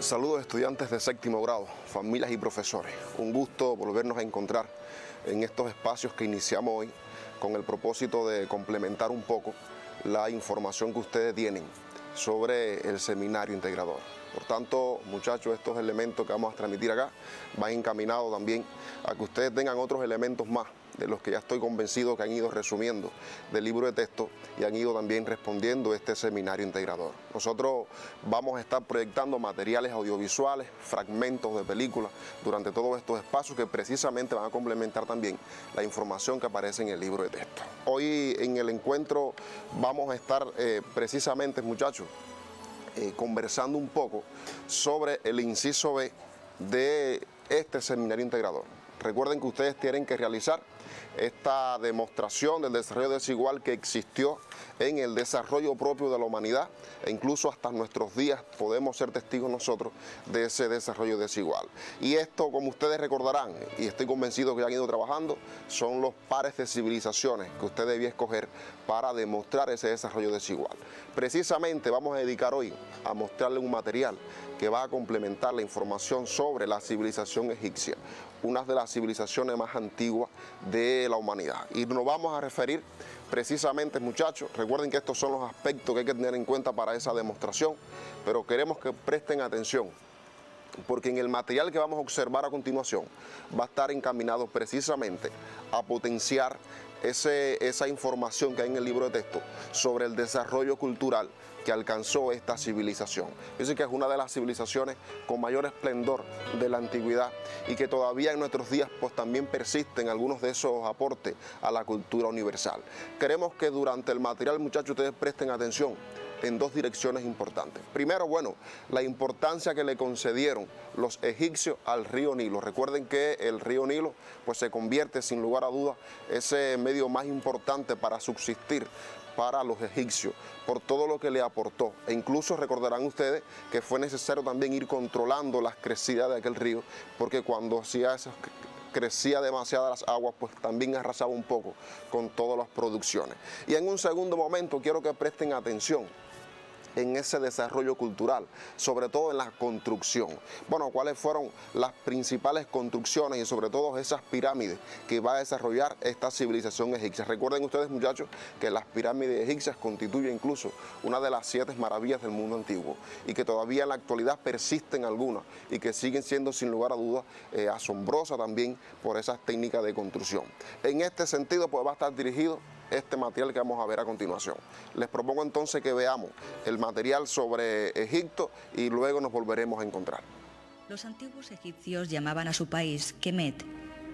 Saludos estudiantes de séptimo grado, familias y profesores. Un gusto volvernos a encontrar en estos espacios que iniciamos hoy con el propósito de complementar un poco la información que ustedes tienen sobre el seminario integrador. Por tanto, muchachos, estos elementos que vamos a transmitir acá van encaminados también a que ustedes tengan otros elementos más de los que ya estoy convencido que han ido resumiendo del libro de texto y han ido también respondiendo este seminario integrador. Nosotros vamos a estar proyectando materiales audiovisuales, fragmentos de películas durante todos estos espacios que precisamente van a complementar también la información que aparece en el libro de texto. Hoy en el encuentro vamos a estar precisamente, muchachos, conversando un poco sobre el inciso B de este seminario integrador. Recuerden que ustedes tienen que realizar esta demostración del desarrollo desigual que existió en el desarrollo propio de la humanidad e incluso hasta nuestros días podemos ser testigos nosotros de ese desarrollo desigual. Y esto, como ustedes recordarán, y estoy convencido que ya han ido trabajando, son los pares de civilizaciones que usted debía escoger para demostrar ese desarrollo desigual. Precisamente vamos a dedicar hoy a mostrarle un material que va a complementar la información sobre la civilización egipcia, una de las civilizaciones más antiguas de la humanidad. Y nos vamos a referir precisamente, muchachos, recuerden que estos son los aspectos que hay que tener en cuenta para esa demostración, pero queremos que presten atención, porque en el material que vamos a observar a continuación va a estar encaminado precisamente a potenciar esa información que hay en el libro de texto sobre el desarrollo cultural que alcanzó esta civilización. Dice que es una de las civilizaciones con mayor esplendor de la antigüedad y que todavía en nuestros días pues también persisten algunos de esos aportes a la cultura universal. Queremos que durante el material, muchachos, ustedes presten atención en dos direcciones importantes. Primero, bueno, la importancia que le concedieron los egipcios al río Nilo. Recuerden que el río Nilo pues se convierte sin lugar a dudas ese medio más importante para subsistir para los egipcios, por todo lo que le aportó. E incluso recordarán ustedes que fue necesario también ir controlando las crecidas de aquel río, porque cuando crecía demasiado las aguas, pues también arrasaba un poco con todas las producciones. Y en un segundo momento quiero que presten atención en ese desarrollo cultural, sobre todo en la construcción. Bueno, cuáles fueron las principales construcciones y sobre todo esas pirámides que va a desarrollar esta civilización egipcia. Recuerden ustedes, muchachos, que las pirámides egipcias constituyen incluso una de las 7 maravillas del mundo antiguo y que todavía en la actualidad persisten algunas y que siguen siendo sin lugar a dudas asombrosas también por esas técnicas de construcción. En este sentido, pues va a estar dirigido este material que vamos a ver a continuación. Les propongo entonces que veamos el material sobre Egipto y luego nos volveremos a encontrar. Los antiguos egipcios llamaban a su país Kemet,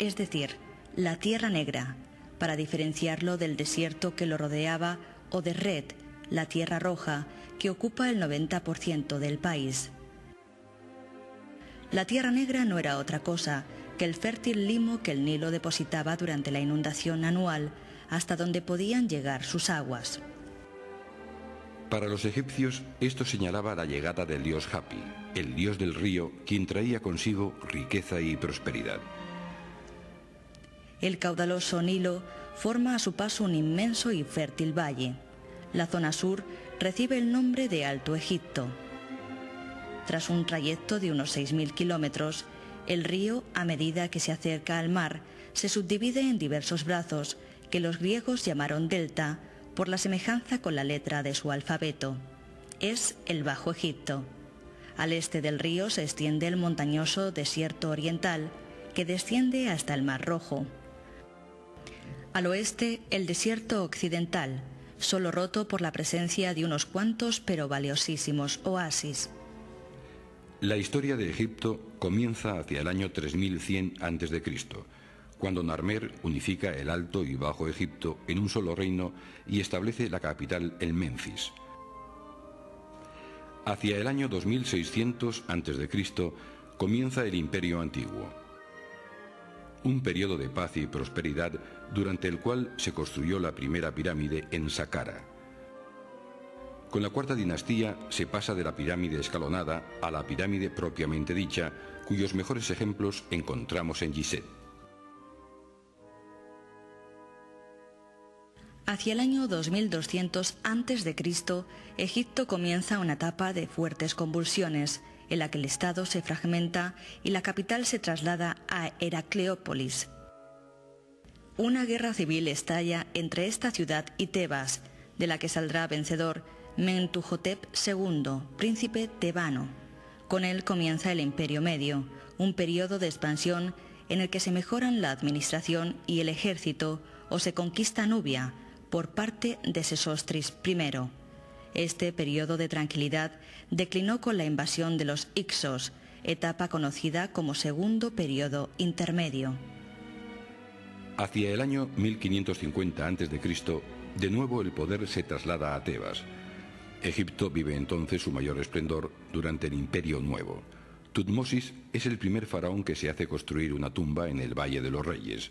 es decir, la Tierra Negra, para diferenciarlo del desierto que lo rodeaba, o de Red, la Tierra Roja, que ocupa el 90% del país. La Tierra Negra no era otra cosa que el fértil limo que el Nilo depositaba durante la inundación anual, hasta donde podían llegar sus aguas. Para los egipcios, esto señalaba la llegada del dios Hapi, el dios del río, quien traía consigo riqueza y prosperidad. El caudaloso Nilo forma a su paso un inmenso y fértil valle. La zona sur recibe el nombre de Alto Egipto. Tras un trayecto de unos 6.000 kilómetros, el río, a medida que se acerca al mar, se subdivide en diversos brazos, que los griegos llamaron delta por la semejanza con la letra de su alfabeto. Es el Bajo Egipto. Al este del río se extiende el montañoso desierto oriental, que desciende hasta el Mar Rojo. Al oeste, el desierto occidental, solo roto por la presencia de unos cuantos pero valiosísimos oasis. La historia de Egipto comienza hacia el año 3100 a.C., cuando Narmer unifica el Alto y Bajo Egipto en un solo reino y establece la capital en Menfis. Hacia el año 2600 a.C. comienza el Imperio Antiguo, un periodo de paz y prosperidad durante el cual se construyó la primera pirámide en Saqqara. Con la cuarta dinastía se pasa de la pirámide escalonada a la pirámide propiamente dicha, cuyos mejores ejemplos encontramos en Gizeh. Hacia el año 2200 a.C., Egipto comienza una etapa de fuertes convulsiones en la que el Estado se fragmenta y la capital se traslada a Heracleópolis. Una guerra civil estalla entre esta ciudad y Tebas, de la que saldrá vencedor Mentuhotep II, príncipe tebano. Con él comienza el Imperio Medio, un periodo de expansión en el que se mejoran la administración y el ejército o se conquista Nubia por parte de Sesostris I. Este periodo de tranquilidad declinó con la invasión de los Hicsos, etapa conocida como Segundo Periodo Intermedio. Hacia el año 1550 a.C., de nuevo el poder se traslada a Tebas. Egipto vive entonces su mayor esplendor durante el Imperio Nuevo. Tutmosis es el primer faraón que se hace construir una tumba en el Valle de los Reyes.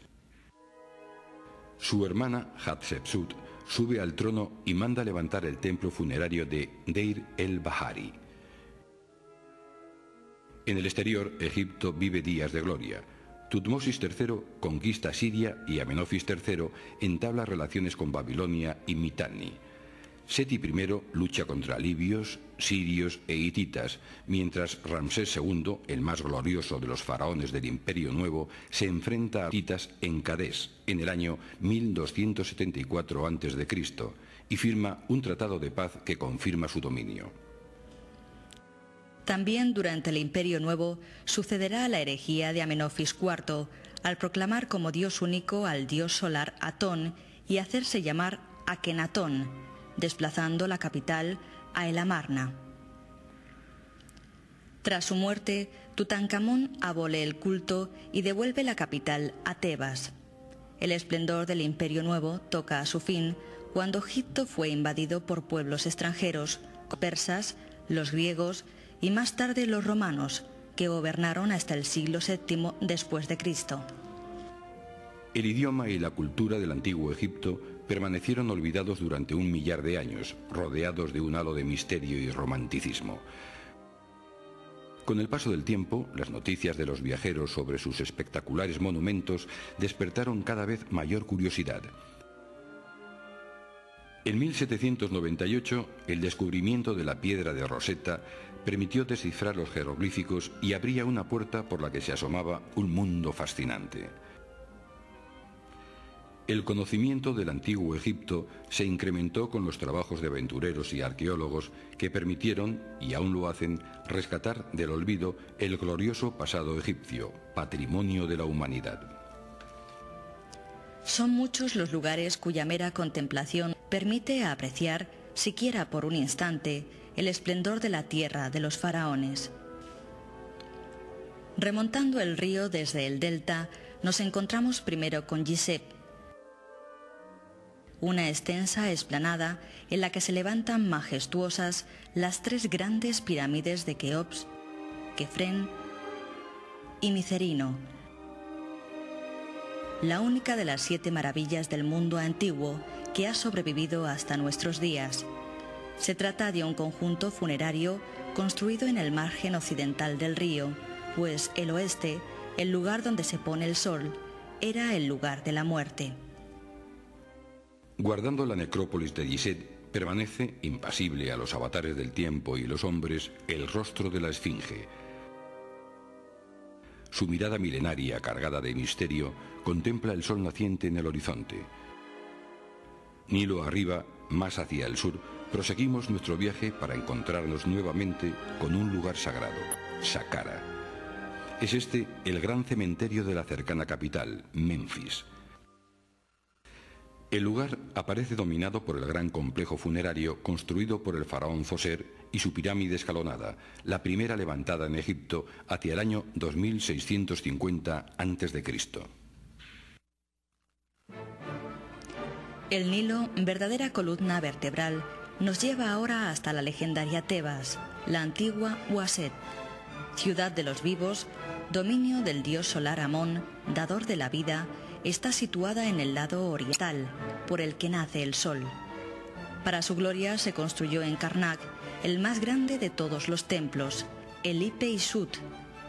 Su hermana Hatshepsut sube al trono y manda levantar el templo funerario de Deir el-Bahari. En el exterior, Egipto vive días de gloria. Tutmosis III conquista Siria y Amenofis III entabla relaciones con Babilonia y Mitanni. Seti I lucha contra libios, sirios e hititas, mientras Ramsés II, el más glorioso de los faraones del Imperio Nuevo, se enfrenta a hititas en Cadés en el año 1274 a.C. y firma un tratado de paz que confirma su dominio. También durante el Imperio Nuevo sucederá la herejía de Amenofis IV, al proclamar como dios único al dios solar Atón y hacerse llamar Akenatón, desplazando la capital a El Amarna. Tras su muerte, Tutankamón abole el culto y devuelve la capital a Tebas. El esplendor del Imperio Nuevo toca a su fin cuando Egipto fue invadido por pueblos extranjeros, persas, los griegos y más tarde los romanos, que gobernaron hasta el siglo VII después de Cristo. El idioma y la cultura del antiguo Egipto permanecieron olvidados durante 1 millar de años, rodeados de un halo de misterio y romanticismo. Con el paso del tiempo, las noticias de los viajeros sobre sus espectaculares monumentos despertaron cada vez mayor curiosidad. En 1798, el descubrimiento de la piedra de Rosetta permitió descifrar los jeroglíficos y abría una puerta por la que se asomaba un mundo fascinante. El conocimiento del antiguo Egipto se incrementó con los trabajos de aventureros y arqueólogos que permitieron, y aún lo hacen, rescatar del olvido el glorioso pasado egipcio, patrimonio de la humanidad. Son muchos los lugares cuya mera contemplación permite apreciar, siquiera por un instante, el esplendor de la tierra de los faraones. Remontando el río desde el delta, nos encontramos primero con Gizeh, una extensa explanada en la que se levantan majestuosas las 3 grandes pirámides de Keops, Kefren y Micerino, la única de las 7 maravillas del mundo antiguo que ha sobrevivido hasta nuestros días. Se trata de un conjunto funerario construido en el margen occidental del río, pues el oeste, el lugar donde se pone el sol, era el lugar de la muerte. Guardando la necrópolis de Gizeh, permanece, impasible a los avatares del tiempo y los hombres, el rostro de la Esfinge. Su mirada milenaria, cargada de misterio, contempla el sol naciente en el horizonte. Nilo arriba, más hacia el sur, proseguimos nuestro viaje para encontrarnos nuevamente con un lugar sagrado, Saqqara. Es este el gran cementerio de la cercana capital, Menfis. El lugar aparece dominado por el gran complejo funerario construido por el faraón Zoser y su pirámide escalonada, la primera levantada en Egipto hacia el año 2650 a.C. El Nilo, verdadera columna vertebral, nos lleva ahora hasta la legendaria Tebas, la antigua Uaset, ciudad de los vivos, dominio del dios solar Amón, dador de la vida. Está situada en el lado oriental, por el que nace el sol. Para su gloria se construyó en Karnak el más grande de todos los templos, el Ipe-Isut,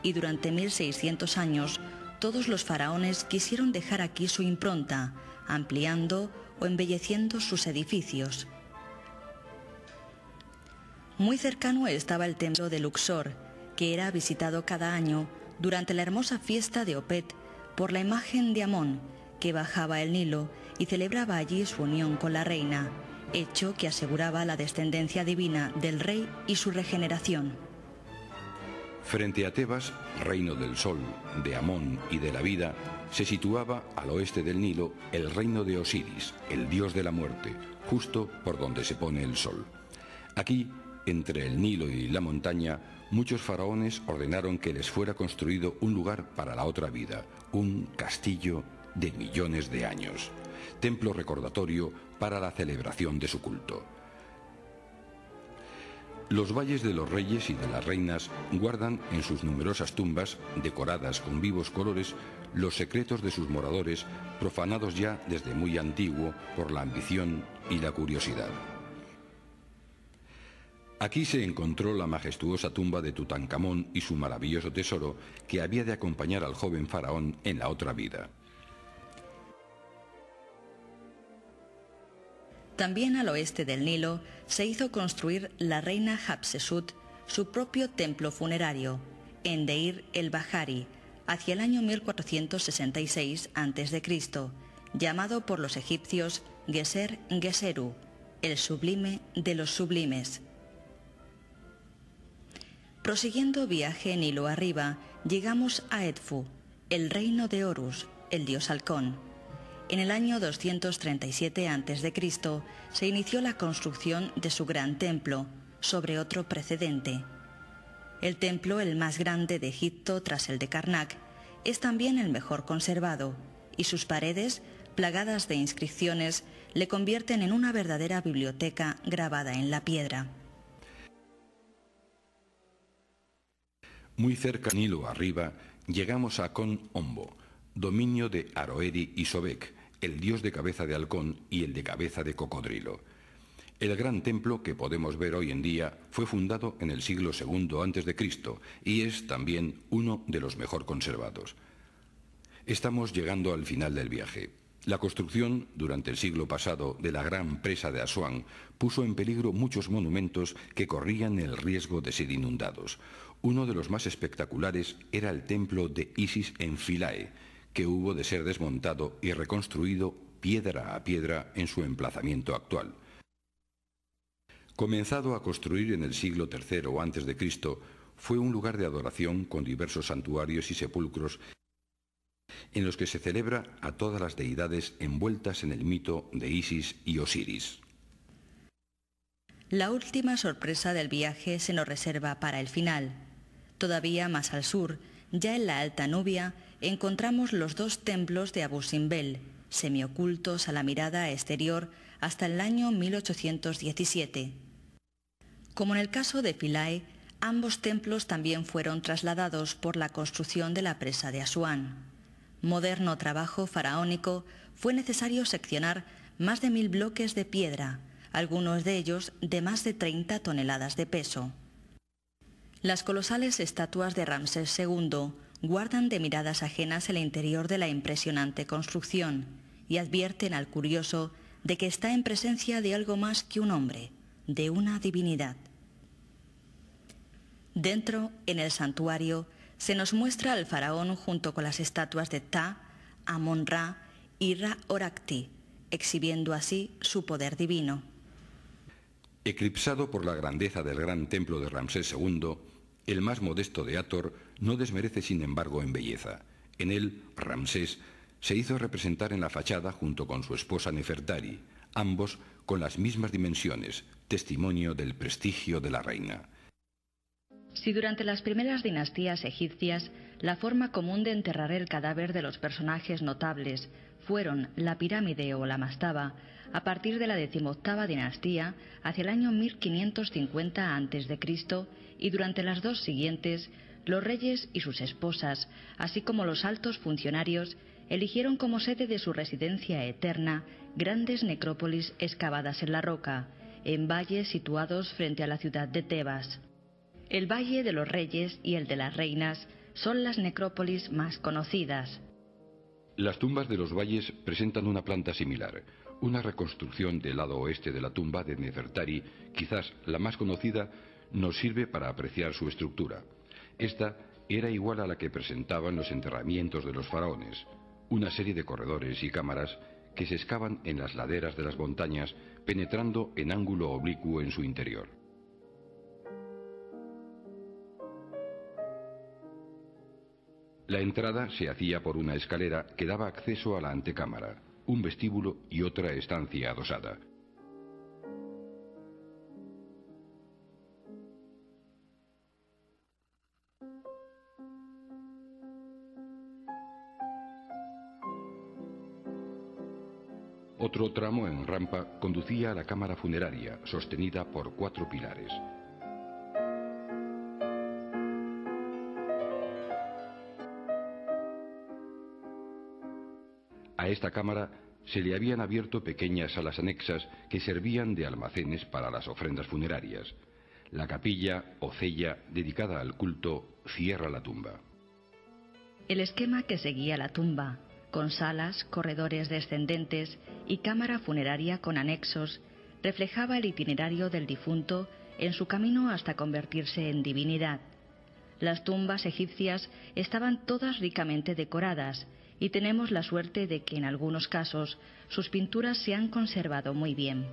y durante 1600 años todos los faraones quisieron dejar aquí su impronta, ampliando o embelleciendo sus edificios. Muy cercano estaba el templo de Luxor, que era visitado cada año durante la hermosa fiesta de Opet por la imagen de Amón, que bajaba el Nilo y celebraba allí su unión con la reina, hecho que aseguraba la descendencia divina del rey y su regeneración. Frente a Tebas, reino del sol, de Amón y de la vida, se situaba al oeste del Nilo el reino de Osiris, el dios de la muerte, justo por donde se pone el sol. Aquí, entre el Nilo y la montaña, muchos faraones ordenaron que les fuera construido un lugar para la otra vida, un castillo de millones de años, templo recordatorio para la celebración de su culto. Los valles de los reyes y de las reinas guardan en sus numerosas tumbas, decoradas con vivos colores, los secretos de sus moradores, profanados ya desde muy antiguo por la ambición y la curiosidad. Aquí se encontró la majestuosa tumba de Tutankamón y su maravilloso tesoro que había de acompañar al joven faraón en la otra vida. También al oeste del Nilo se hizo construir la reina Hatshepsut su propio templo funerario, en Deir el-Bahari, hacia el año 1466 a.C., llamado por los egipcios Geser Geseru, el sublime de los sublimes. Prosiguiendo viaje Nilo arriba, llegamos a Edfu, el reino de Horus, el dios halcón. En el año 237 a.C. se inició la construcción de su gran templo, sobre otro precedente. El templo, el más grande de Egipto tras el de Karnak, es también el mejor conservado, y sus paredes, plagadas de inscripciones, le convierten en una verdadera biblioteca grabada en la piedra. Muy cerca, Nilo arriba, llegamos a Kon Ombo, dominio de Aroeri y Sobek, el dios de cabeza de halcón y el de cabeza de cocodrilo. El gran templo que podemos ver hoy en día fue fundado en el siglo II a.C. y es también uno de los mejor conservados. Estamos llegando al final del viaje. La construcción, durante el siglo pasado, de la gran presa de Asuán puso en peligro muchos monumentos que corrían el riesgo de ser inundados. Uno de los más espectaculares era el templo de Isis en Philae, que hubo de ser desmontado y reconstruido piedra a piedra en su emplazamiento actual. Comenzado a construir en el siglo III a.C., fue un lugar de adoración con diversos santuarios y sepulcros en los que se celebra a todas las deidades envueltas en el mito de Isis y Osiris. La última sorpresa del viaje se nos reserva para el final. Todavía más al sur, ya en la Alta Nubia, encontramos los dos templos de Abu Simbel, semiocultos a la mirada exterior hasta el año 1817. Como en el caso de Philae, ambos templos también fueron trasladados por la construcción de la presa de Asuán. Moderno trabajo faraónico, fue necesario seccionar más de 1000 bloques de piedra, algunos de ellos de más de 30 toneladas de peso. Las colosales estatuas de Ramsés II guardan de miradas ajenas el interior de la impresionante construcción y advierten al curioso de que está en presencia de algo más que un hombre, de una divinidad. Dentro, en el santuario, se nos muestra al faraón junto con las estatuas de Ptah, Amón-Ra y Ra-Horakhti, exhibiendo así su poder divino. Eclipsado por la grandeza del gran templo de Ramsés II, el más modesto de Hathor no desmerece sin embargo en belleza. En él, Ramsés se hizo representar en la fachada junto con su esposa Nefertari, ambos con las mismas dimensiones, testimonio del prestigio de la reina. Si durante las primeras dinastías egipcias la forma común de enterrar el cadáver de los personajes notables fueron la pirámide o la mastaba, a partir de la 18ª dinastía, hacia el año 1550 a.C., y durante las dos siguientes, los reyes y sus esposas, así como los altos funcionarios, eligieron como sede de su residencia eterna grandes necrópolis excavadas en la roca, en valles situados frente a la ciudad de Tebas. El Valle de los Reyes y el de las Reinas son las necrópolis más conocidas. Las tumbas de los valles presentan una planta similar. Una reconstrucción del lado oeste de la tumba de Nefertari, quizás la más conocida, nos sirve para apreciar su estructura. Esta era igual a la que presentaban los enterramientos de los faraones, una serie de corredores y cámaras que se excavan en las laderas de las montañas, penetrando en ángulo oblicuo en su interior. La entrada se hacía por una escalera que daba acceso a la antecámara, un vestíbulo y otra estancia adosada. Otro tramo en rampa conducía a la cámara funeraria, sostenida por 4 pilares. A esta cámara se le habían abierto pequeñas salas anexas que servían de almacenes para las ofrendas funerarias. La capilla o cella dedicada al culto cierra la tumba. El esquema que seguía la tumba, con salas, corredores descendentes y cámara funeraria con anexos, reflejaba el itinerario del difunto en su camino hasta convertirse en divinidad. Las tumbas egipcias estaban todas ricamente decoradas y tenemos la suerte de que en algunos casos sus pinturas se han conservado muy bien.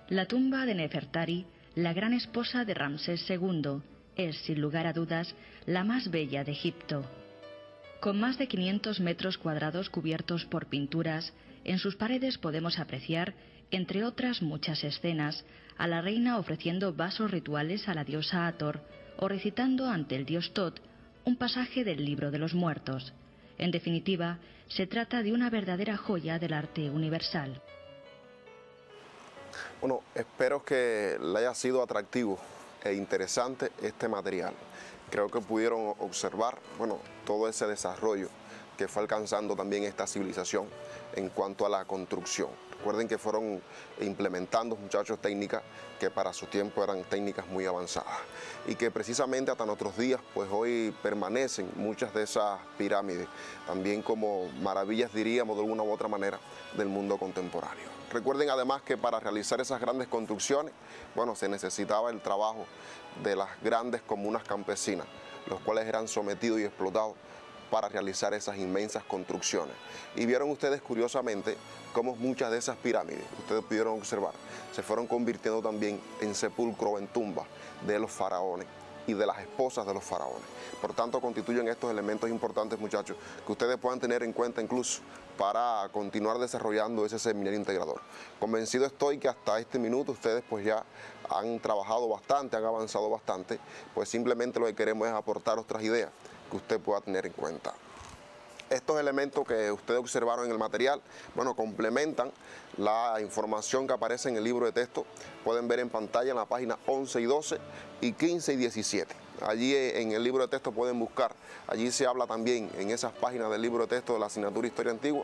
La tumba de Nefertari, la gran esposa de Ramsés II, es, sin lugar a dudas, la más bella de Egipto. Con más de 500 metros cuadrados cubiertos por pinturas, en sus paredes podemos apreciar, entre otras muchas escenas, a la reina ofreciendo vasos rituales a la diosa Hathor o recitando ante el dios Tot un pasaje del Libro de los Muertos. En definitiva, se trata de una verdadera joya del arte universal. Bueno, espero que le haya sido atractivo e interesante este material. Creo que pudieron observar, todo ese desarrollo que fue alcanzando también esta civilización en cuanto a la construcción. Recuerden que fueron implementando, muchachos, técnicas que para su tiempo eran técnicas muy avanzadas y que precisamente hasta nuestros días, pues hoy permanecen muchas de esas pirámides, también como maravillas, diríamos de alguna u otra manera, del mundo contemporáneo. Recuerden además que para realizar esas grandes construcciones, se necesitaba el trabajo de las grandes comunas campesinas, los cuales eran sometidos y explotados para realizar esas inmensas construcciones. Y vieron ustedes curiosamente cómo muchas de esas pirámides, ustedes pudieron observar, se fueron convirtiendo también en sepulcro o en tumbas de los faraones y de las esposas de los faraones. Por tanto, constituyen estos elementos importantes, muchachos, que ustedes puedan tener en cuenta incluso para continuar desarrollando ese seminario integrador. Convencido estoy que hasta este minuto ustedes pues ya han trabajado bastante, han avanzado bastante, pues simplemente lo que queremos es aportar otras ideas que usted pueda tener en cuenta. Estos elementos que ustedes observaron en el material, complementan la información que aparece en el libro de texto. Pueden ver en pantalla en la página 11 y 12 y 15 y 17. Allí en el libro de texto pueden buscar, allí se habla también en esas páginas del libro de texto de la asignatura Historia Antigua,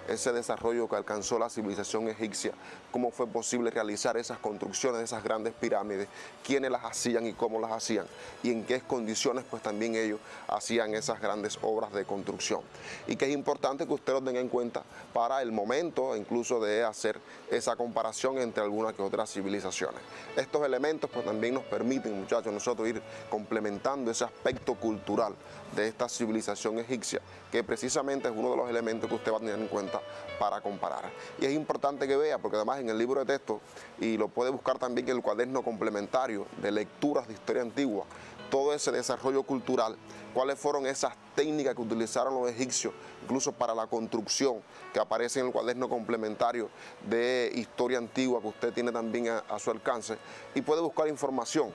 ese desarrollo que alcanzó la civilización egipcia, cómo fue posible realizar esas construcciones de esas grandes pirámides, quiénes las hacían y cómo las hacían, y en qué condiciones pues también ellos hacían esas grandes obras de construcción. Y que es importante que usted lo tenga en cuenta para el momento incluso de hacer esa comparación entre algunas que otras civilizaciones. Estos elementos pues también nos permiten, muchachos, nosotros ir complementando ese aspecto cultural de esta civilización egipcia, que precisamente es uno de los elementos que usted va a tener en cuenta para comparar. Y es importante que vea, porque además en el libro de texto, y lo puede buscar también en el cuaderno complementario de lecturas de historia antigua, todo ese desarrollo cultural, cuáles fueron esas técnicas que utilizaron los egipcios, incluso para la construcción, que aparece en el cuaderno complementario de historia antigua que usted tiene también a su alcance, y puede buscar información.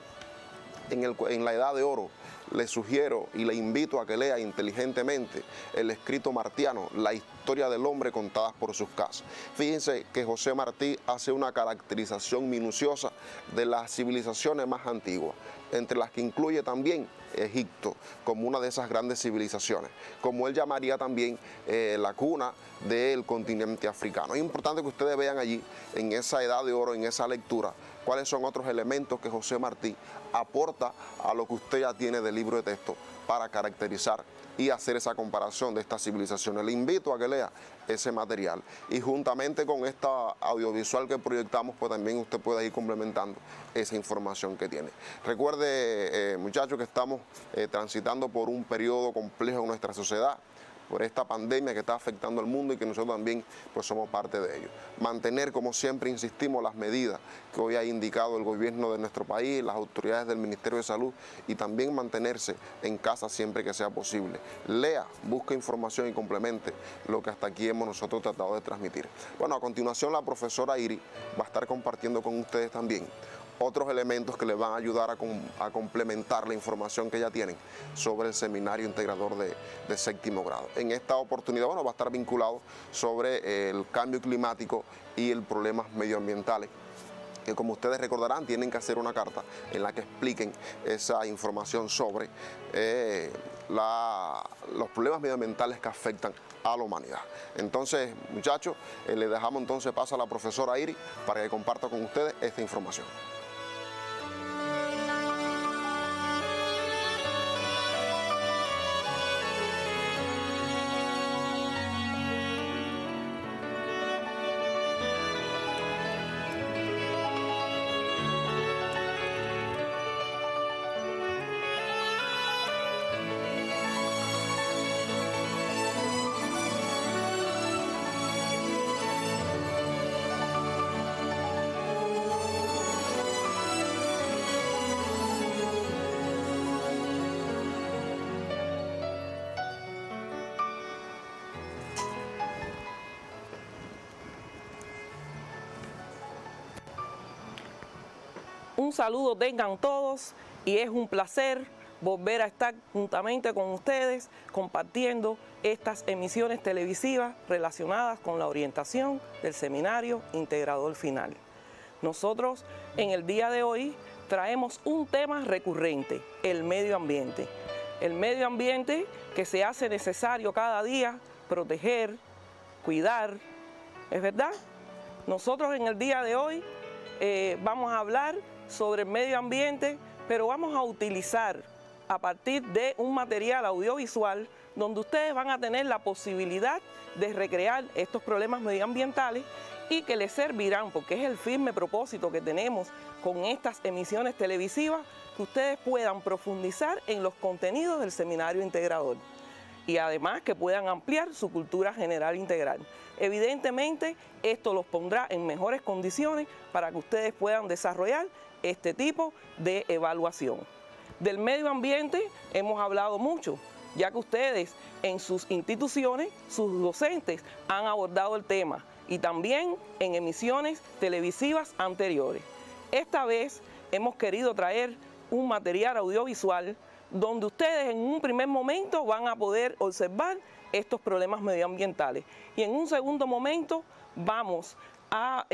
En la Edad de Oro, le sugiero y le invito a que lea inteligentemente el escrito martiano, La historia del hombre contada por sus casas. Fíjense que José Martí hace una caracterización minuciosa de las civilizaciones más antiguas, entre las que incluye también Egipto como una de esas grandes civilizaciones, como él llamaría también la cuna del continente africano. Es importante que ustedes vean allí, en esa Edad de Oro, en esa lectura, cuáles son otros elementos que José Martí aporta a lo que usted ya tiene del libro de texto para caracterizar y hacer esa comparación de estas civilizaciones. Le invito a que lea ese material y juntamente con esta audiovisual que proyectamos, pues también usted puede ir complementando esa información que tiene. Recuerde, muchachos, que estamos transitando por un periodo complejo en nuestra sociedad, por esta pandemia que está afectando al mundo y que nosotros también pues somos parte de ello. Mantener, como siempre insistimos, las medidas que hoy ha indicado el gobierno de nuestro país, las autoridades del Ministerio de Salud, y también mantenerse en casa siempre que sea posible. Lea, busque información y complemente lo que hasta aquí hemos nosotros tratado de transmitir. Bueno, a continuación la profesora Iris va a estar compartiendo con ustedes también otros elementos que les van a ayudar a complementar la información que ya tienen sobre el Seminario Integrador de séptimo grado. En esta oportunidad, bueno, va a estar vinculado sobre el cambio climático y el problemas medioambientales, que como ustedes recordarán tienen que hacer una carta en la que expliquen esa información sobre los problemas medioambientales que afectan a la humanidad. Entonces, muchachos, le dejamos entonces paso a la profesora Iris para que comparta con ustedes esta información. Un saludo tengan todos y es un placer volver a estar juntamente con ustedes compartiendo estas emisiones televisivas relacionadas con la orientación del Seminario Integrador Final. Nosotros en el día de hoy traemos un tema recurrente, el medio ambiente. El medio ambiente que se hace necesario cada día proteger, cuidar, ¿es verdad? Nosotros en el día de hoy vamos a hablar sobre el medio ambiente, pero vamos a utilizar a partir de un material audiovisual donde ustedes van a tener la posibilidad de recrear estos problemas medioambientales y que les servirán, porque es el firme propósito que tenemos con estas emisiones televisivas, que ustedes puedan profundizar en los contenidos del Seminario Integrador y además que puedan ampliar su cultura general integral. Evidentemente, esto los pondrá en mejores condiciones para que ustedes puedan desarrollar este tipo de evaluación. Del medio ambiente hemos hablado mucho, ya que ustedes en sus instituciones, sus docentes han abordado el tema y también en emisiones televisivas anteriores. Esta vez hemos querido traer un material audiovisual donde ustedes en un primer momento van a poder observar estos problemas medioambientales y en un segundo momento vamos a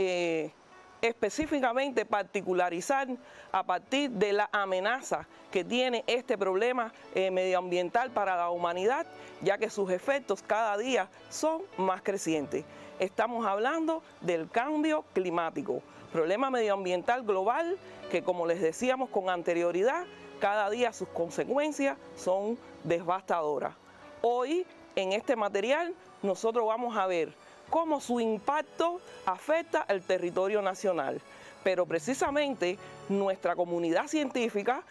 específicamente particularizar a partir de la amenaza que tiene este problema medioambiental para la humanidad, ya que sus efectos cada día son más crecientes. Estamos hablando del cambio climático, problema medioambiental global que, como les decíamos con anterioridad, cada día sus consecuencias son devastadoras. Hoy, en este material, nosotros vamos a ver cómo su impacto afecta al territorio nacional. Pero precisamente nuestra comunidad científica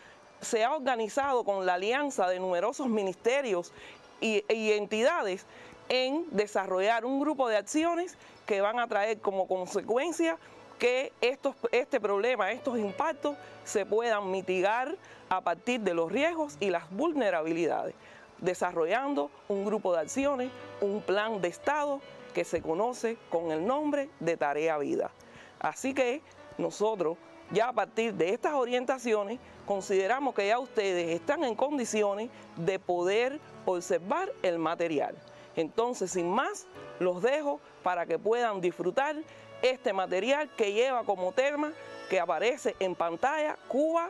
se ha organizado con la alianza de numerosos ministerios y entidades en desarrollar un grupo de acciones que van a traer como consecuencia que este problema, estos impactos se puedan mitigar a partir de los riesgos y las vulnerabilidades, desarrollando un grupo de acciones, un plan de Estado que se conoce con el nombre de Tarea Vida. Así que nosotros ya a partir de estas orientaciones consideramos que ya ustedes están en condiciones de poder observar el material. Entonces, sin más, los dejo para que puedan disfrutar este material que lleva como tema, que aparece en pantalla, Cuba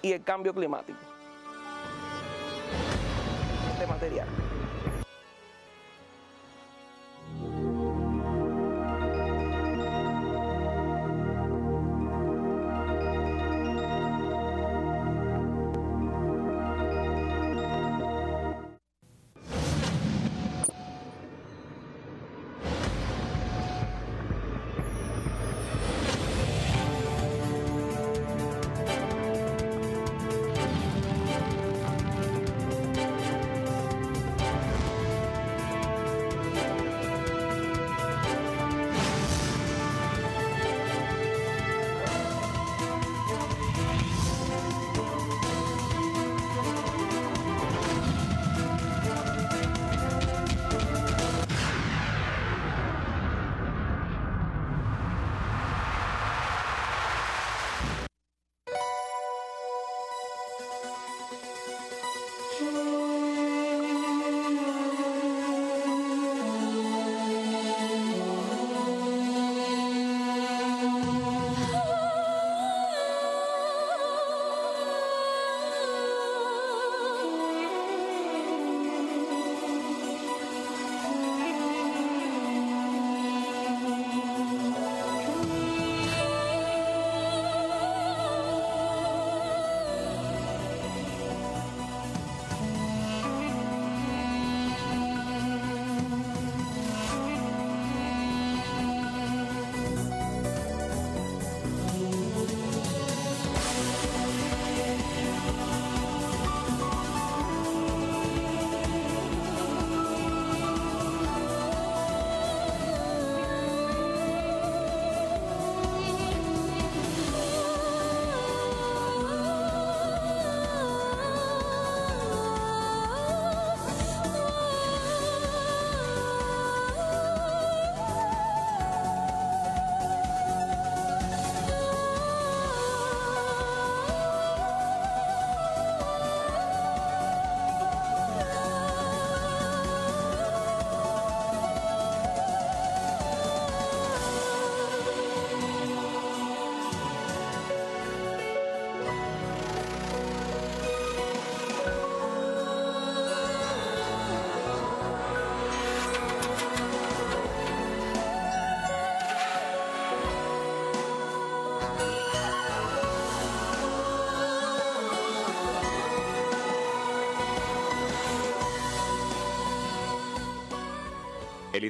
y el cambio climático. Este material.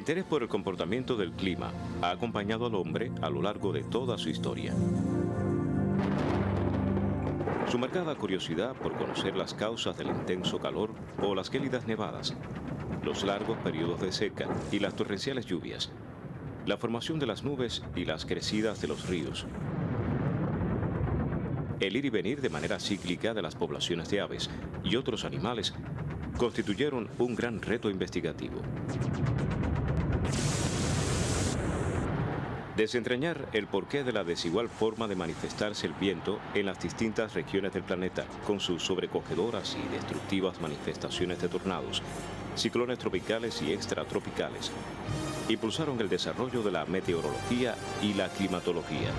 interés por el comportamiento del clima ha acompañado al hombre a lo largo de toda su historia. Su marcada curiosidad por conocer las causas del intenso calor o las gélidas nevadas, los largos periodos de seca y las torrenciales lluvias, la formación de las nubes y las crecidas de los ríos, el ir y venir de manera cíclica de las poblaciones de aves y otros animales constituyeron un gran reto investigativo. Desentrañar el porqué de la desigual forma de manifestarse el viento en las distintas regiones del planeta, con sus sobrecogedoras y destructivas manifestaciones de tornados, ciclones tropicales y extratropicales, impulsaron el desarrollo de la meteorología y la climatología.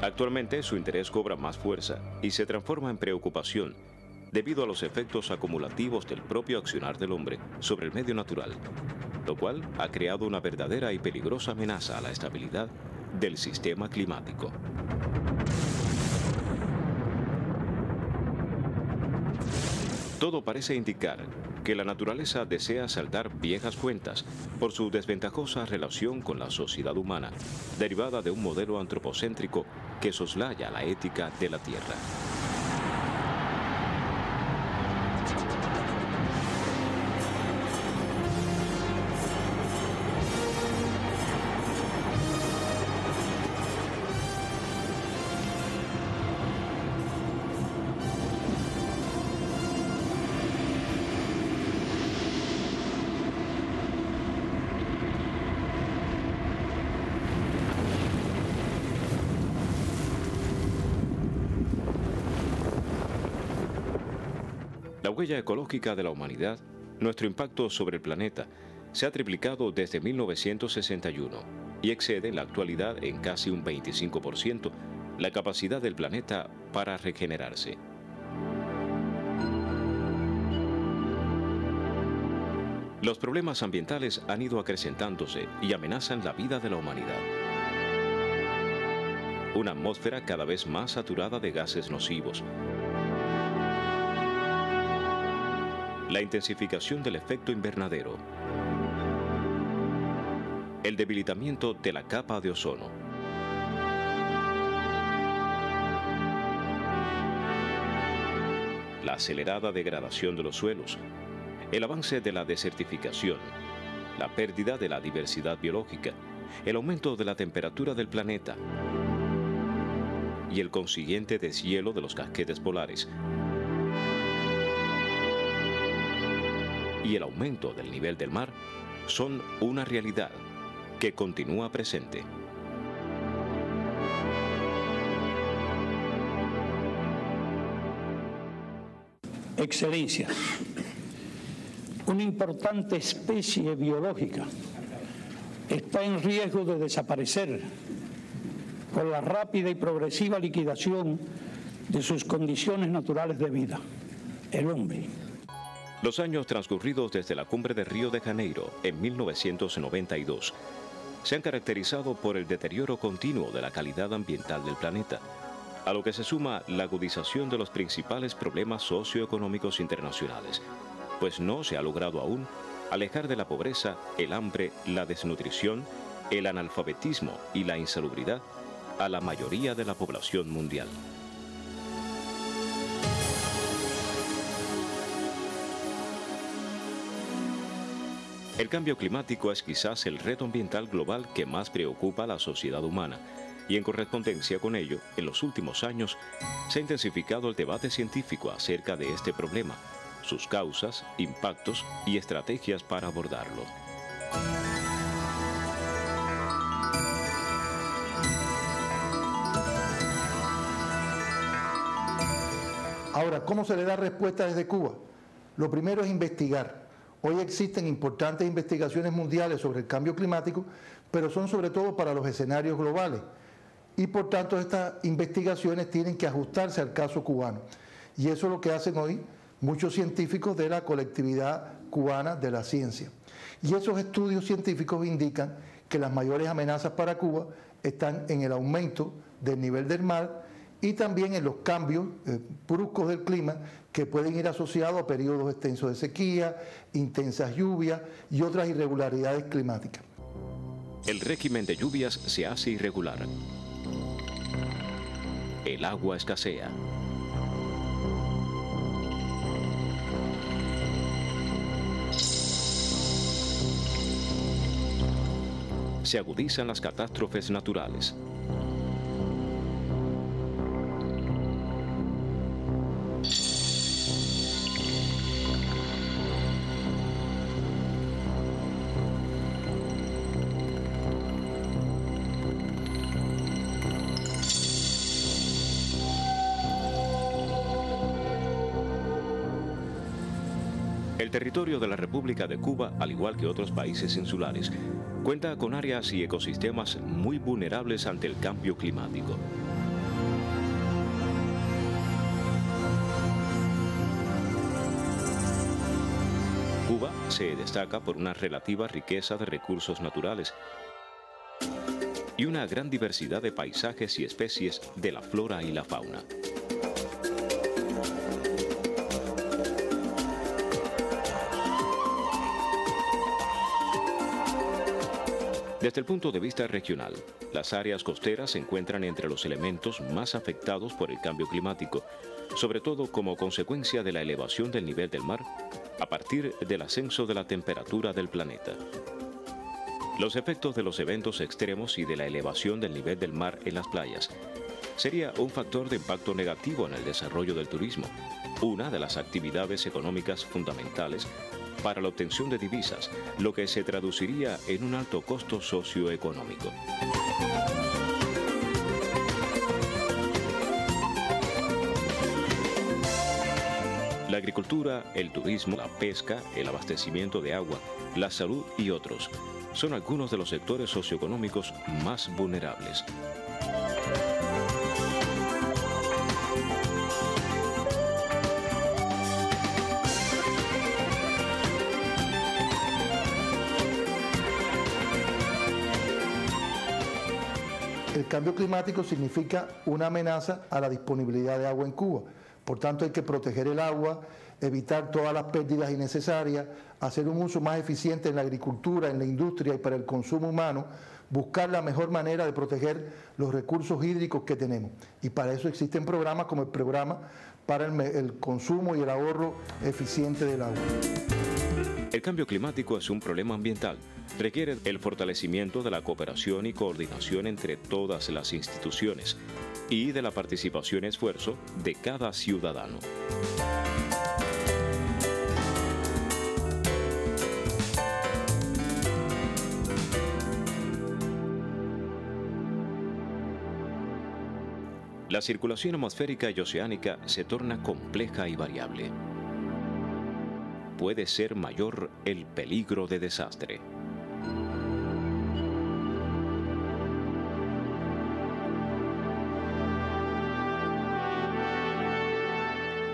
Actualmente su interés cobra más fuerza y se transforma en preocupación debido a los efectos acumulativos del propio accionar del hombre sobre el medio natural, lo cual ha creado una verdadera y peligrosa amenaza a la estabilidad del sistema climático. Todo parece indicar que la naturaleza desea saldar viejas cuentas por su desventajosa relación con la sociedad humana, derivada de un modelo antropocéntrico que soslaya la ética de la Tierra. La huella ecológica de la humanidad, nuestro impacto sobre el planeta, se ha triplicado desde 1961 y excede en la actualidad en casi un 25% la capacidad del planeta para regenerarse. Los problemas ambientales han ido acrecentándose y amenazan la vida de la humanidad. Una atmósfera cada vez más saturada de gases nocivos, la intensificación del efecto invernadero, el debilitamiento de la capa de ozono, la acelerada degradación de los suelos, el avance de la desertificación, la pérdida de la diversidad biológica, el aumento de la temperatura del planeta y el consiguiente deshielo de los casquetes polares, y el aumento del nivel del mar son una realidad que continúa presente. Excelencia, una importante especie biológica está en riesgo de desaparecer por la rápida y progresiva liquidación de sus condiciones naturales de vida, el hombre. Los años transcurridos desde la cumbre de Río de Janeiro en 1992 se han caracterizado por el deterioro continuo de la calidad ambiental del planeta, a lo que se suma la agudización de los principales problemas socioeconómicos internacionales, pues no se ha logrado aún alejar de la pobreza, el hambre, la desnutrición, el analfabetismo y la insalubridad a la mayoría de la población mundial. El cambio climático es quizás el reto ambiental global que más preocupa a la sociedad humana, y en correspondencia con ello, en los últimos años se ha intensificado el debate científico acerca de este problema, sus causas, impactos y estrategias para abordarlo. Ahora, ¿cómo se le da respuesta desde Cuba? Lo primero es investigar. Hoy existen importantes investigaciones mundiales sobre el cambio climático, pero son sobre todo para los escenarios globales. Y por tanto estas investigaciones tienen que ajustarse al caso cubano. Y eso es lo que hacen hoy muchos científicos de la colectividad cubana de la ciencia. Y esos estudios científicos indican que las mayores amenazas para Cuba están en el aumento del nivel del mar y también en los cambios bruscos del clima que pueden ir asociados a periodos extensos de sequía, intensas lluvias y otras irregularidades climáticas. El régimen de lluvias se hace irregular. El agua escasea. Se agudizan las catástrofes naturales. El territorio de la República de Cuba, al igual que otros países insulares, cuenta con áreas y ecosistemas muy vulnerables ante el cambio climático. Cuba se destaca por una relativa riqueza de recursos naturales y una gran diversidad de paisajes y especies de la flora y la fauna. Desde el punto de vista regional, las áreas costeras se encuentran entre los elementos más afectados por el cambio climático, sobre todo como consecuencia de la elevación del nivel del mar a partir del ascenso de la temperatura del planeta. Los efectos de los eventos extremos y de la elevación del nivel del mar en las playas sería un factor de impacto negativo en el desarrollo del turismo, una de las actividades económicas fundamentales para la obtención de divisas, lo que se traduciría en un alto costo socioeconómico. La agricultura, el turismo, la pesca, el abastecimiento de agua, la salud y otros son algunos de los sectores socioeconómicos más vulnerables. El cambio climático significa una amenaza a la disponibilidad de agua en Cuba. Por tanto, hay que proteger el agua, evitar todas las pérdidas innecesarias, hacer un uso más eficiente en la agricultura, en la industria y para el consumo humano, buscar la mejor manera de proteger los recursos hídricos que tenemos. Y para eso existen programas como el programa para el consumo y el ahorro eficiente del agua. El cambio climático es un problema ambiental. Requiere el fortalecimiento de la cooperación y coordinación entre todas las instituciones y de la participación y esfuerzo de cada ciudadano. La circulación atmosférica y oceánica se torna compleja y variable. Puede ser mayor el peligro de desastre.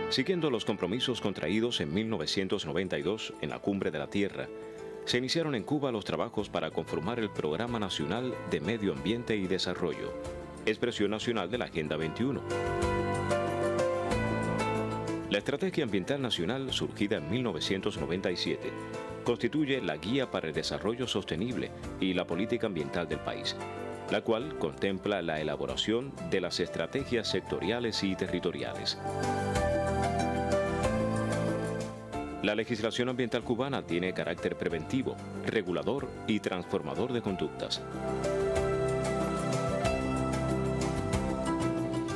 Siguiendo los compromisos contraídos en 1992 en la Cumbre de la Tierra, se iniciaron en Cuba los trabajos para conformar el Programa Nacional de Medio Ambiente y Desarrollo, expresión nacional de la Agenda 21. La Estrategia Ambiental Nacional, surgida en 1997, constituye la guía para el desarrollo sostenible y la política ambiental del país, la cual contempla la elaboración de las estrategias sectoriales y territoriales. La legislación ambiental cubana tiene carácter preventivo, regulador y transformador de conductas.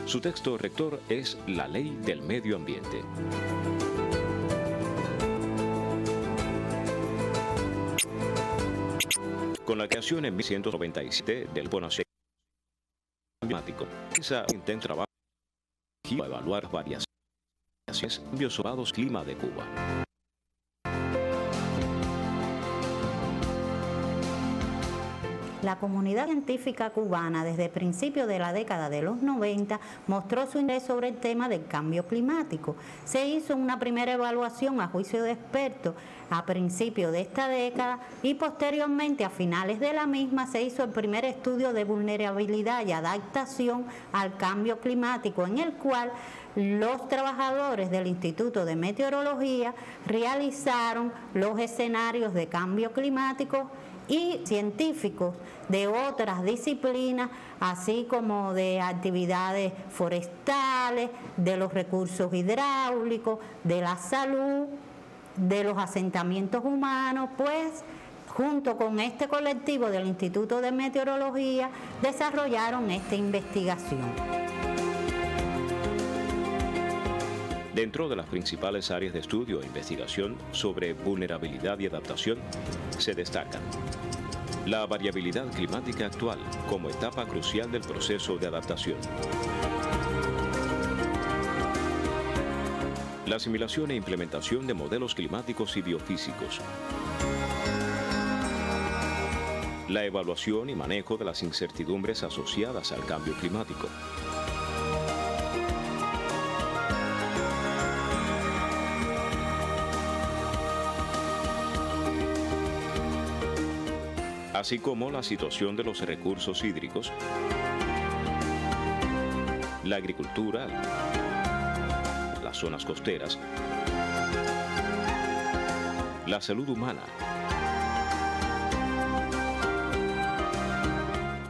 Su texto rector es la Ley del Medio Ambiente. Con la creación en 1997 del Bono Climático, esa intenta trabajo a evaluar varias biosobados clima de Cuba. La comunidad científica cubana desde principios de la década de los 90 mostró su interés sobre el tema del cambio climático. Se hizo una primera evaluación a juicio de expertos a principios de esta década y posteriormente a finales de la misma se hizo el primer estudio de vulnerabilidad y adaptación al cambio climático, en el cual los trabajadores del Instituto de Meteorología realizaron los escenarios de cambio climático y científicos de otras disciplinas, así como de actividades forestales, de los recursos hidráulicos, de la salud, de los asentamientos humanos, pues junto con este colectivo del Instituto de Meteorología desarrollaron esta investigación. Dentro de las principales áreas de estudio e investigación sobre vulnerabilidad y adaptación se destacan la variabilidad climática actual como etapa crucial del proceso de adaptación, la asimilación e implementación de modelos climáticos y biofísicos, la evaluación y manejo de las incertidumbres asociadas al cambio climático, así como la situación de los recursos hídricos, la agricultura, las zonas costeras, la salud humana,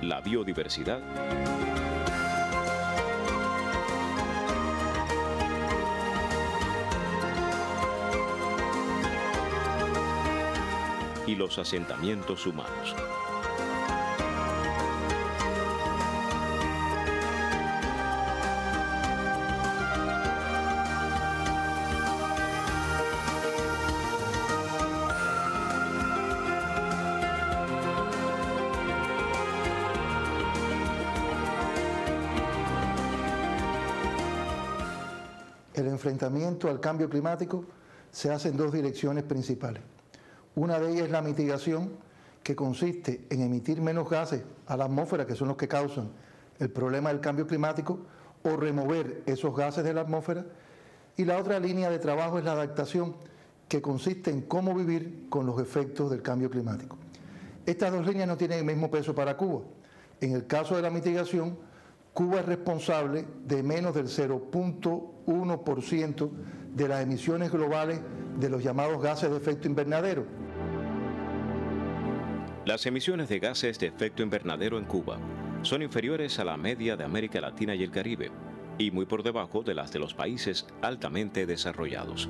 la biodiversidad, y los asentamientos humanos. El enfrentamiento al cambio climático se hace en dos direcciones principales. Una de ellas es la mitigación, que consiste en emitir menos gases a la atmósfera, que son los que causan el problema del cambio climático, o remover esos gases de la atmósfera. Y la otra línea de trabajo es la adaptación, que consiste en cómo vivir con los efectos del cambio climático. Estas dos líneas no tienen el mismo peso para Cuba. En el caso de la mitigación, Cuba es responsable de menos del 0.1% de las emisiones globales de los llamados gases de efecto invernadero. Las emisiones de gases de efecto invernadero en Cuba son inferiores a la media de América Latina y el Caribe y muy por debajo de las de los países altamente desarrollados.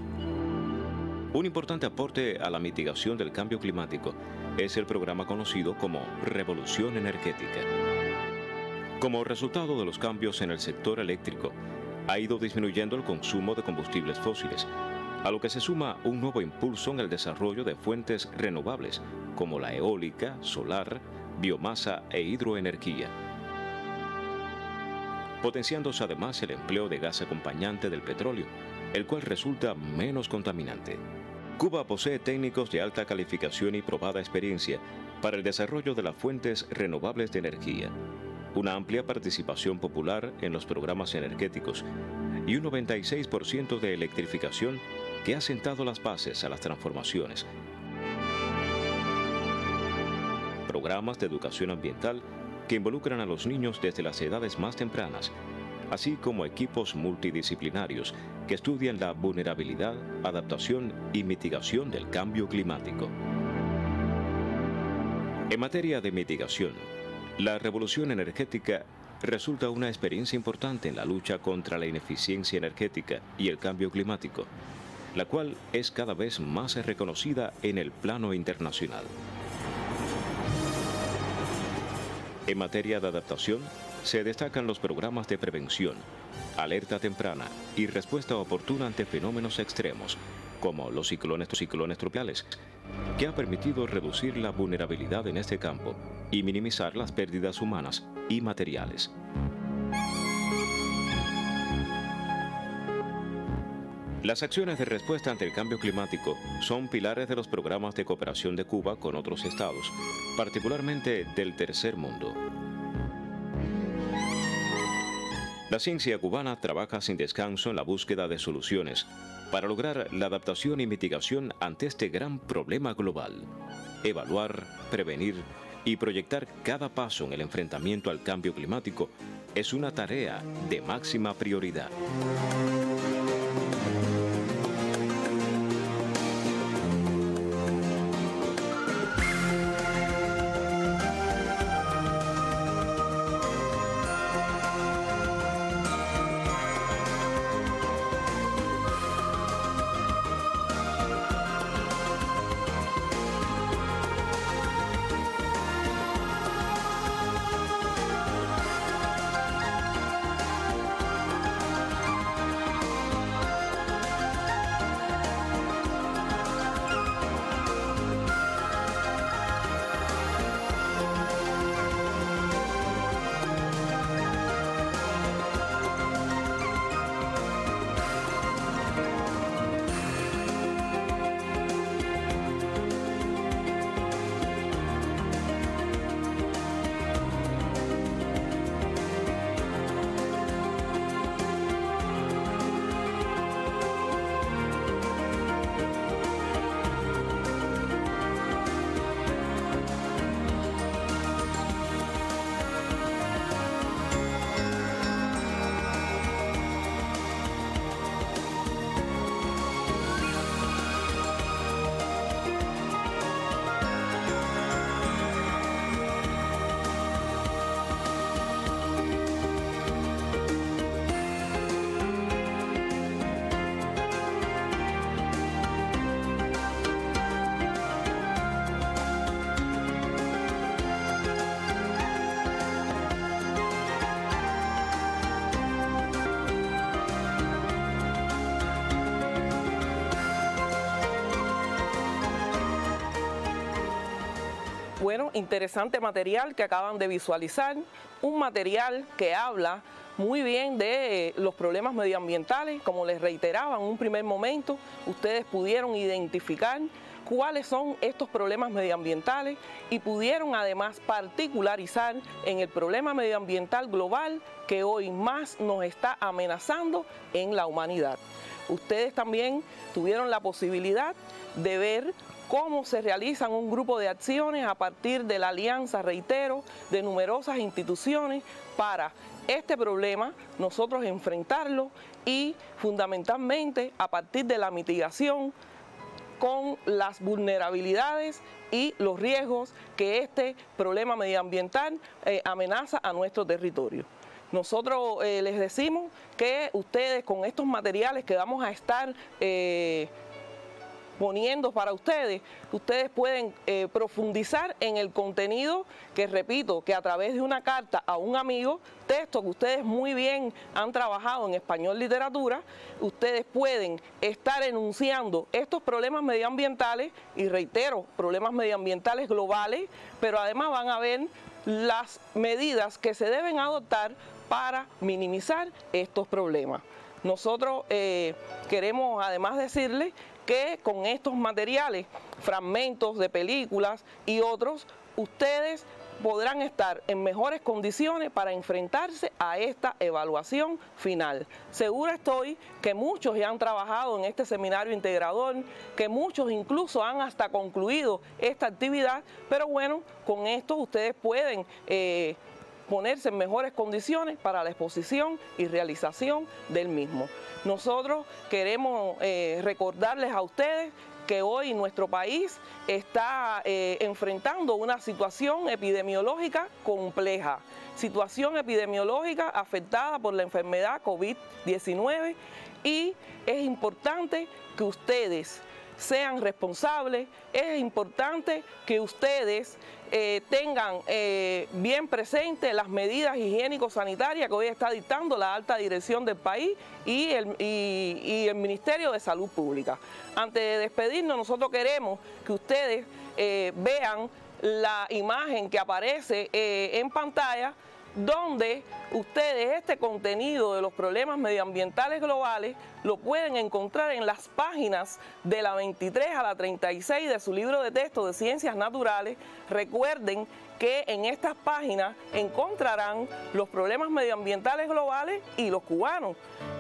Un importante aporte a la mitigación del cambio climático es el programa conocido como Revolución Energética. Como resultado de los cambios en el sector eléctrico, ha ido disminuyendo el consumo de combustibles fósiles, a lo que se suma un nuevo impulso en el desarrollo de fuentes renovables, como la eólica, solar, biomasa e hidroenergía, potenciándose además el empleo de gas acompañante del petróleo, el cual resulta menos contaminante. Cuba posee técnicos de alta calificación y probada experiencia para el desarrollo de las fuentes renovables de energía, una amplia participación popular en los programas energéticos y un 96% de electrificación que ha sentado las bases a las transformaciones. Programas de educación ambiental que involucran a los niños desde las edades más tempranas, así como equipos multidisciplinarios que estudian la vulnerabilidad, adaptación y mitigación del cambio climático. En materia de mitigación, la revolución energética resulta una experiencia importante en la lucha contra la ineficiencia energética y el cambio climático, la cual es cada vez más reconocida en el plano internacional. En materia de adaptación, se destacan los programas de prevención, alerta temprana y respuesta oportuna ante fenómenos extremos, como los ciclones tropicales, que ha permitido reducir la vulnerabilidad en este campo y minimizar las pérdidas humanas y materiales. Las acciones de respuesta ante el cambio climático son pilares de los programas de cooperación de Cuba con otros estados, particularmente del tercer mundo. La ciencia cubana trabaja sin descanso en la búsqueda de soluciones para lograr la adaptación y mitigación ante este gran problema global. Evaluar, prevenir y proyectar cada paso en el enfrentamiento al cambio climático es una tarea de máxima prioridad. Bueno, interesante material que acaban de visualizar, un material que habla muy bien de los problemas medioambientales. Como les reiteraba en un primer momento, ustedes pudieron identificar cuáles son estos problemas medioambientales y pudieron además particularizar en el problema medioambiental global que hoy más nos está amenazando en la humanidad. Ustedes también tuvieron la posibilidad de ver cómo se realizan un grupo de acciones a partir de la alianza, reitero, de numerosas instituciones para este problema, nosotros enfrentarlo y fundamentalmente a partir de la mitigación con las vulnerabilidades y los riesgos que este problema medioambiental amenaza a nuestro territorio. Nosotros les decimos que ustedes con estos materiales que vamos a estar poniendo para ustedes, ustedes pueden profundizar en el contenido que, repito, que a través de una carta a un amigo, texto que ustedes muy bien han trabajado en español literatura, ustedes pueden estar enunciando estos problemas medioambientales y, reitero, problemas medioambientales globales, pero además van a ver las medidas que se deben adoptar para minimizar estos problemas. Nosotros queremos además decirles que con estos materiales, fragmentos de películas y otros, ustedes podrán estar en mejores condiciones para enfrentarse a esta evaluación final. Segura estoy que muchos ya han trabajado en este seminario integrador, que muchos incluso han hasta concluido esta actividad, pero bueno, con esto ustedes pueden ponerse en mejores condiciones para la exposición y realización del mismo. Nosotros queremos recordarles a ustedes que hoy nuestro país está enfrentando una situación epidemiológica compleja, situación epidemiológica afectada por la enfermedad COVID-19 y es importante que ustedes sean responsables, es importante que ustedes tengan bien presente las medidas higiénico-sanitarias que hoy está dictando la alta dirección del país y el Ministerio de Salud Pública. Antes de despedirnos, nosotros queremos que ustedes vean la imagen que aparece en pantalla donde ustedes este contenido de los problemas medioambientales globales lo pueden encontrar en las páginas de la 23 a la 36 de su libro de texto de Ciencias Naturales. Recuerden que en estas páginas encontrarán los problemas medioambientales globales y los cubanos.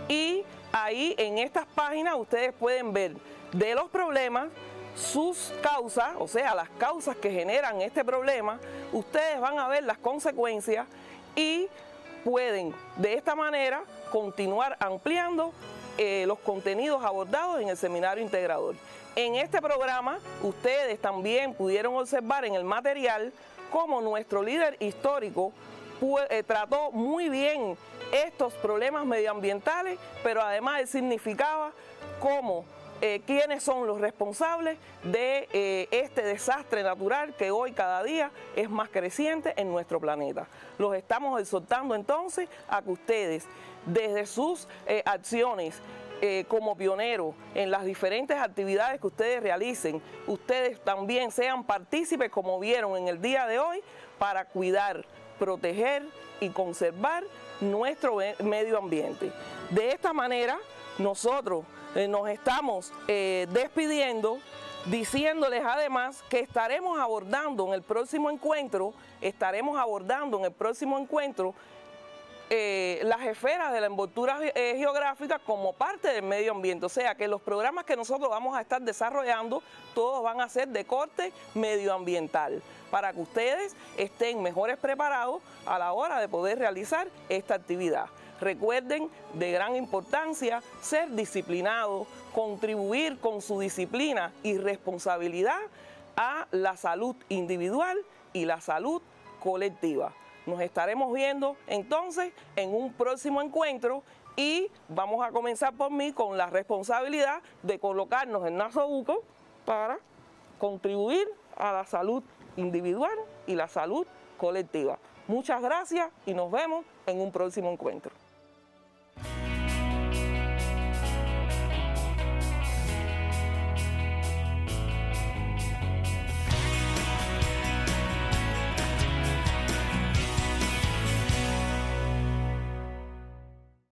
Y ahí en estas páginas ustedes pueden ver de los problemas, sus causas, o sea, las causas que generan este problema. Ustedes van a ver las consecuencias y pueden de esta manera continuar ampliando los contenidos abordados en el seminario integrador. En este programa ustedes también pudieron observar en el material cómo nuestro líder histórico trató muy bien estos problemas medioambientales, pero además él significaba cómo quiénes son los responsables de este desastre natural que hoy cada día es más creciente en nuestro planeta. Los estamos exhortando entonces a que ustedes, desde sus acciones como pioneros en las diferentes actividades que ustedes realicen, ustedes también sean partícipes, como vieron en el día de hoy, para cuidar, proteger y conservar nuestro medio ambiente. De esta manera, nosotros nos estamos despidiendo, diciéndoles además que estaremos abordando en el próximo encuentro, las esferas de la envoltura geográfica como parte del medio ambiente. O sea que los programas que nosotros vamos a estar desarrollando, todos van a ser de corte medioambiental, para que ustedes estén mejores preparados a la hora de poder realizar esta actividad. Recuerden, de gran importancia, ser disciplinados, contribuir con su disciplina y responsabilidad a la salud individual y la salud colectiva. Nos estaremos viendo entonces en un próximo encuentro y vamos a comenzar por mí con la responsabilidad de colocarnos en nasobuco para contribuir a la salud individual y la salud colectiva. Muchas gracias y nos vemos en un próximo encuentro.